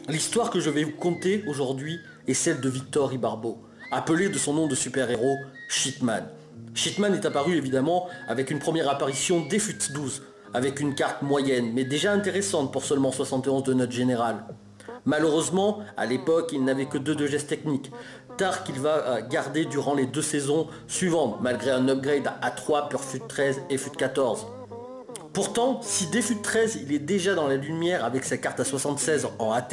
L'histoire que je vais vous conter aujourd'hui est celle de Victor Ibarbo, appelé de son nom de super-héros Shitman. Shitman est apparu évidemment avec une première apparition dès FUT 12, avec une carte moyenne, mais déjà intéressante pour seulement 71 de note générale. Malheureusement, à l'époque, il n'avait que 2 de gestes techniques, tard qu'il va garder durant les 2 saisons suivantes, malgré un upgrade à 3 pour FUT 13 et FUT 14. Pourtant, si dès FUT 13 il est déjà dans la lumière avec sa carte à 76 en AT,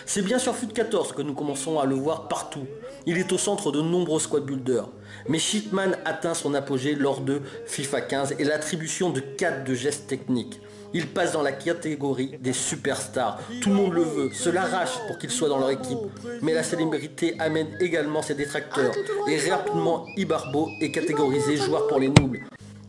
c'est bien sur FUT 14 que nous commençons à le voir partout. Il est au centre de nombreux squad builders. Mais Shitman atteint son apogée lors de FIFA 15 et l'attribution de 4 de gestes techniques. Il passe dans la catégorie des superstars. Tout le monde le veut, se l'arrache pour qu'il soit dans leur équipe. Mais la célébrité amène également ses détracteurs. Et rapidement, Ibarbo est catégorisé joueur pour les nuls.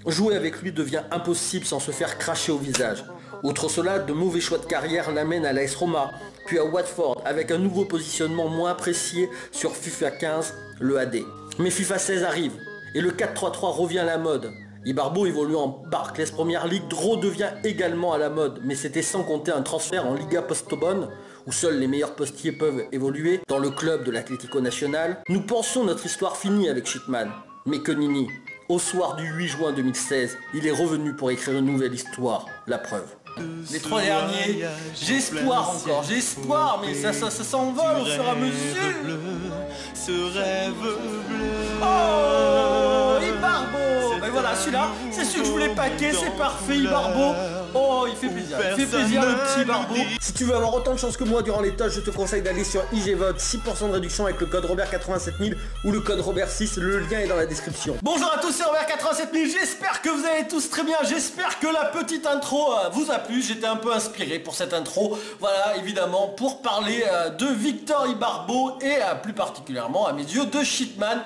Jouer avec lui devient impossible sans se faire cracher au visage. Outre cela, de mauvais choix de carrière l'amènent à l'AS Roma, puis à Watford, avec un nouveau positionnement moins apprécié sur FIFA 15, le AD. Mais FIFA 16 arrive, et le 4-3-3 revient à la mode. Ibarbo évolue en Barclays Premier League, redevient également à la mode, mais c'était sans compter un transfert en Liga Postobon, où seuls les meilleurs postiers peuvent évoluer, dans le club de l'Atlético Nacional. Nous pensions notre histoire finie avec Shitman, mais que nini. Au soir du 8 juin 2016, il est revenu pour écrire une nouvelle histoire, la preuve. Les 3 derniers, j'ai espoir encore, j'ai espoir, mais ça s'envole au fur et à mesure. Ce rêve bleu. Oh, Ibarbo. Et voilà, celui-là, c'est celui que je voulais paquer, c'est parfait, Ibarbo. Oh, il fait plaisir le petit Ibarbo. Si tu veux avoir autant de chance que moi durant les tâches, je te conseille d'aller sur IGVote, 6% de réduction avec le code Robert87000 ou le code Robert6, le lien est dans la description. Bonjour à tous, c'est Robert87000, j'espère que vous allez tous très bien, j'espère que la petite intro vous a plu, j'étais un peu inspiré pour cette intro, voilà, évidemment, pour parler de Victor Ibarbo et plus particulièrement, à mes yeux, de Shitman.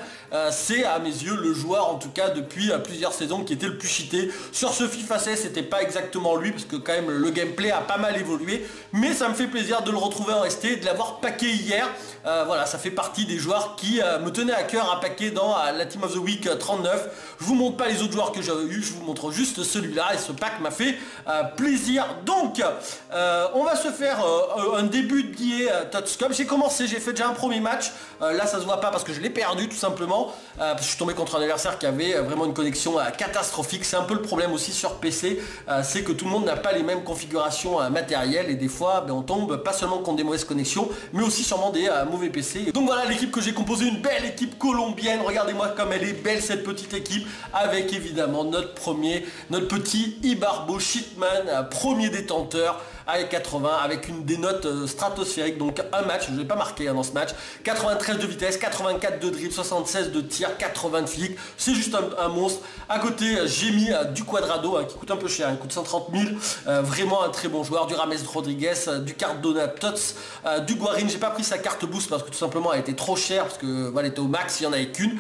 C'est à mes yeux le joueur, en tout cas depuis plusieurs saisons, qui était le plus cheaté. Sur ce FIFA 16, c'était pas exactement lui, parce que quand même le gameplay a pas mal évolué, mais ça me fait plaisir de le retrouver en ST et de l'avoir packé hier. Voilà, ça fait partie des joueurs qui me tenaient à cœur à packer dans la Team of the Week 39. Je vous montre pas les autres joueurs que j'avais eu, je vous montre juste celui-là, et ce pack m'a fait plaisir. Donc, on va se faire un début d'IA Touchscope. J'ai commencé, j'ai fait déjà un premier match. Là, ça se voit pas parce que je l'ai perdu tout simplement, parce que je suis tombé contre un adversaire qui avait vraiment une connexion catastrophique. C'est un peu le problème aussi sur PC, c'est que tout le monde n'a pas les mêmes configurations matérielles, et des fois on tombe pas seulement contre des mauvaises connexions, mais aussi sûrement des mauvais PC. Donc voilà l'équipe que j'ai composée, une belle équipe colombienne. Regardez-moi comme elle est belle cette petite équipe, avec évidemment notre petit Ibarbo Shitman, premier détenteur avec 80, avec une des notes stratosphériques. Donc un match, je ne l'ai pas marqué dans ce match, 93 de vitesse, 84 de dribble, 76 de tir, 80 de flic, c'est juste un monstre. À côté, j'ai mis du Quadrado, qui coûte un peu cher, il coûte 130 000, vraiment un très bon joueur, du Rames Rodriguez, du Cardona Tots, du Guarin. J'ai pas pris sa carte boost parce que tout simplement elle était trop chère, parce que voilà, elle était au max, il n'y en avait qu'une.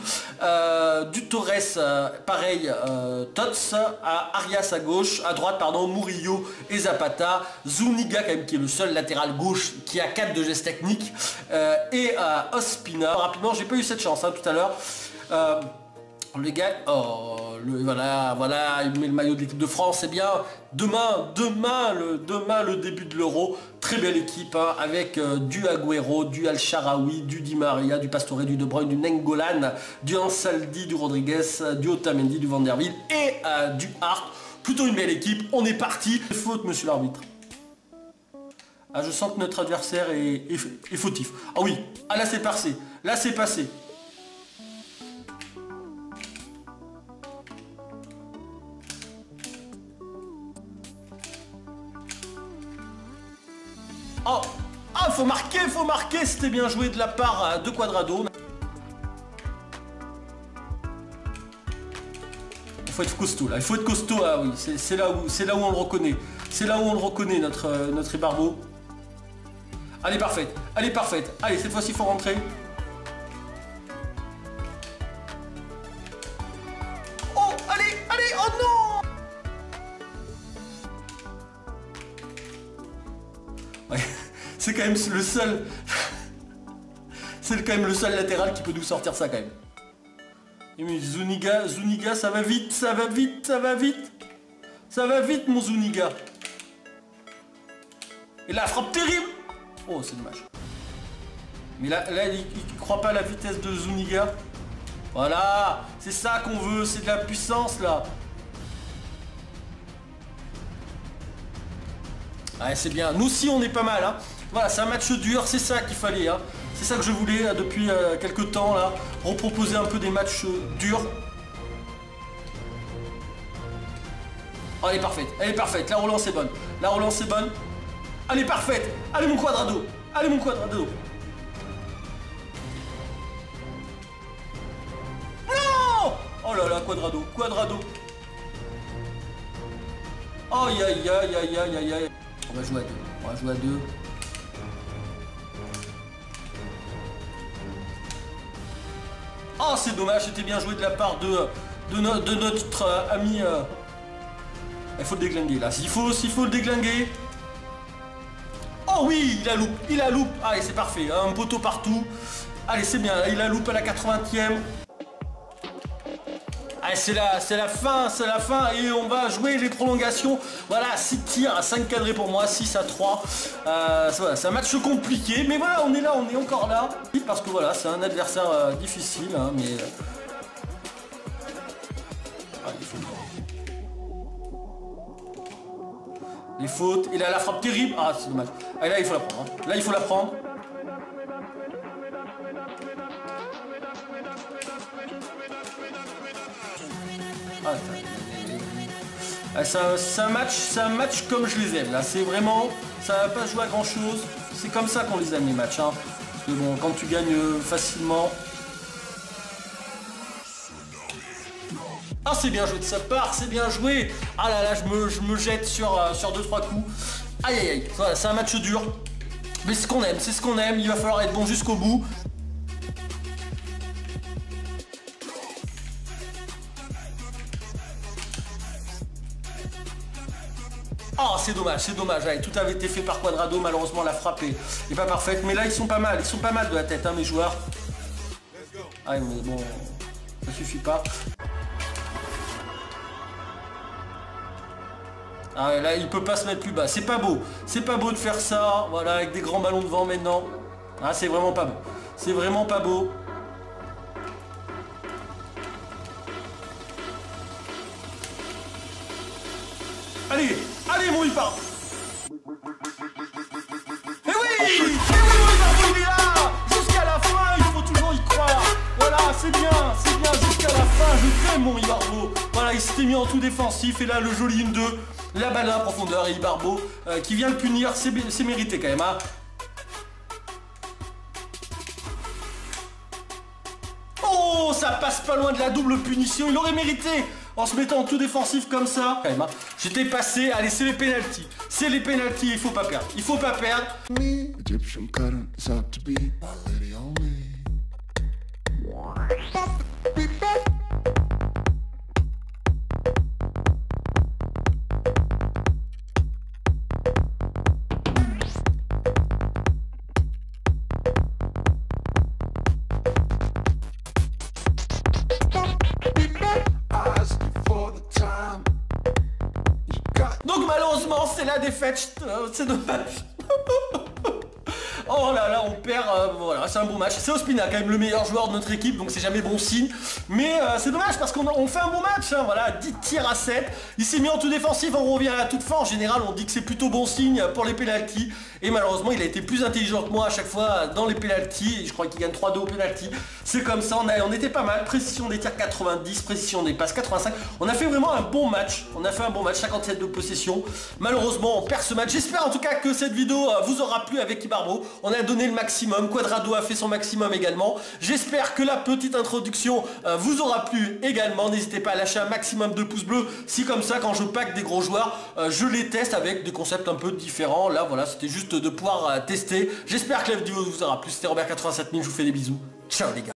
Du Torres, pareil, Tots, Arias à gauche, à droite, pardon, Murillo et Zapata, Zuniga quand même qui est le seul latéral gauche qui a 4 de gestes techniques, et Ospina. Rapidement, j'ai pas eu cette chance tout à l'heure. Les gars, voilà, il met le maillot de l'équipe de France. C'est bien. Demain le début de l'Euro. Très belle équipe, avec du Agüero, du Al-Sharawi, du Di Maria, du Pastore, du De Bruyne, du Nengolan, du Ansaldi, du Rodriguez, du Otamendi, du Van der Wiel et du Hart. Plutôt une belle équipe. On est parti. Faute, monsieur l'arbitre. Ah, je sens que notre adversaire est fautif. Ah oui, là c'est passé. Là c'est passé. Oh, faut marquer, c'était bien joué de la part de Quadrado. Il faut être costaud là, il faut être costaud, oui, c'est là où on le reconnaît. C'est là où on le reconnaît, notre Ibarbo. Elle est parfaite, allez, cette fois-ci il faut rentrer. Oh, allez, oh non! Ouais, c'est quand même le seul... c'est quand même le seul latéral qui peut nous sortir ça quand même. Et mais Zuniga, ça va vite, mon Zuniga. Et la frappe terrible. Oh, c'est dommage. Mais là il croit pas à la vitesse de Zuniga. Voilà, c'est ça qu'on veut, c'est de la puissance là. Ouais, c'est bien. Nous aussi, on est pas mal. Hein. Voilà, c'est un match dur, c'est ça qu'il fallait. Hein. C'est ça que je voulais depuis quelques temps là. Reproposer un peu des matchs durs. Oh, elle est parfaite, elle est parfaite. La relance est bonne. La relance est bonne. Elle est parfaite. Allez mon Quadrado. Allez mon Quadrado. Non. Oh là là, Quadrado. Quadrado. Aïe aïe aïe aïe aïe aïe aïe. On va jouer à deux. On va jouer à deux. Oh, c'est dommage, c'était bien joué de la part de notre ami. Il faut le déglinguer là. S'il faut le déglinguer. Oh oui, il a loupe. Allez, c'est parfait. Un poteau partout. Allez, c'est bien. Il a loupe à la 80e. Allez, c'est la fin et on va jouer les prolongations. Voilà, 6 tirs à 5 cadrés pour moi, 6 à 3. Voilà, c'est un match compliqué, mais voilà, on est là, on est encore là. Parce que voilà, c'est un adversaire difficile, hein, mais... Les fautes, il a la frappe terrible. Ah, c'est dommage. Ah, là, il faut la prendre. Hein. Là, il faut la prendre. Ah, c'est un match comme je les aime. Là, c'est vraiment, ça va pas jouer à grand chose. C'est comme ça qu'on les aime les matchs. Hein. Parce que bon, quand tu gagnes facilement. Ah, c'est bien joué de sa part, c'est bien joué. Ah là là, je me jette sur 2-3 coups. Aïe aïe aïe. Voilà, c'est un match dur. Mais c'est ce qu'on aime, c'est ce qu'on aime. Il va falloir être bon jusqu'au bout. Oh, c'est dommage. Allez, tout avait été fait par Quadrado, malheureusement la frappe est pas parfaite. Mais là, ils sont pas mal de la tête, hein, mes joueurs. Ah, mais bon, ça suffit pas. Ah, là, il peut pas se mettre plus bas. C'est pas beau de faire ça, voilà, avec des grands ballons devant maintenant. Ah, c'est vraiment pas beau. C'est vraiment pas beau. Allez, mon Ibarbo. Eh oui, mon Ibarbo, il est là. Jusqu'à la fin, il faut toujours y croire. Voilà, c'est bien, jusqu'à la fin, je t'aime mon Ibarbo. Voilà, il s'était mis en tout défensif, et là, le joli 1-2, la balle à la profondeur, et Ibarbo qui vient le punir, c'est mérité quand même, hein. Oh, ça passe pas loin de la double punition, il aurait mérité. En se mettant en tout défensif comme ça, quand même, hein. J'étais passé, allez, c'est les pénaltys. C'est les pénaltys, il faut pas perdre. Il faut pas perdre. Donc malheureusement c'est la défaite, c'est dommage. Oh là là, on perd, voilà, c'est un bon match. C'est Ospina quand même le meilleur joueur de notre équipe, donc c'est jamais bon signe. Mais c'est dommage parce qu'on fait un bon match, hein, voilà, 10 tirs à 7. Il s'est mis en tout défensif, on revient à la toute fin. En général, on dit que c'est plutôt bon signe pour les pénaltys. Et malheureusement, il a été plus intelligent que moi à chaque fois dans les pénaltys. Je crois qu'il gagne 3-2 au pénalty. C'est comme ça, on était pas mal. Précision des tirs 90, précision des passes 85. On a fait vraiment un bon match. 57 de possession. Malheureusement, on perd ce match. J'espère en tout cas que cette vidéo vous aura plu avec Ibarbo. On a donné le maximum. Quadrado a fait son maximum également. J'espère que la petite introduction vous aura plu également. N'hésitez pas à lâcher un maximum de pouces bleus. Si comme ça, quand je pack des gros joueurs, je les teste avec des concepts un peu différents. Là, voilà, c'était juste de pouvoir tester. J'espère que la vidéo vous aura plu. C'était Robert 87 000. Je vous fais des bisous. Ciao les gars.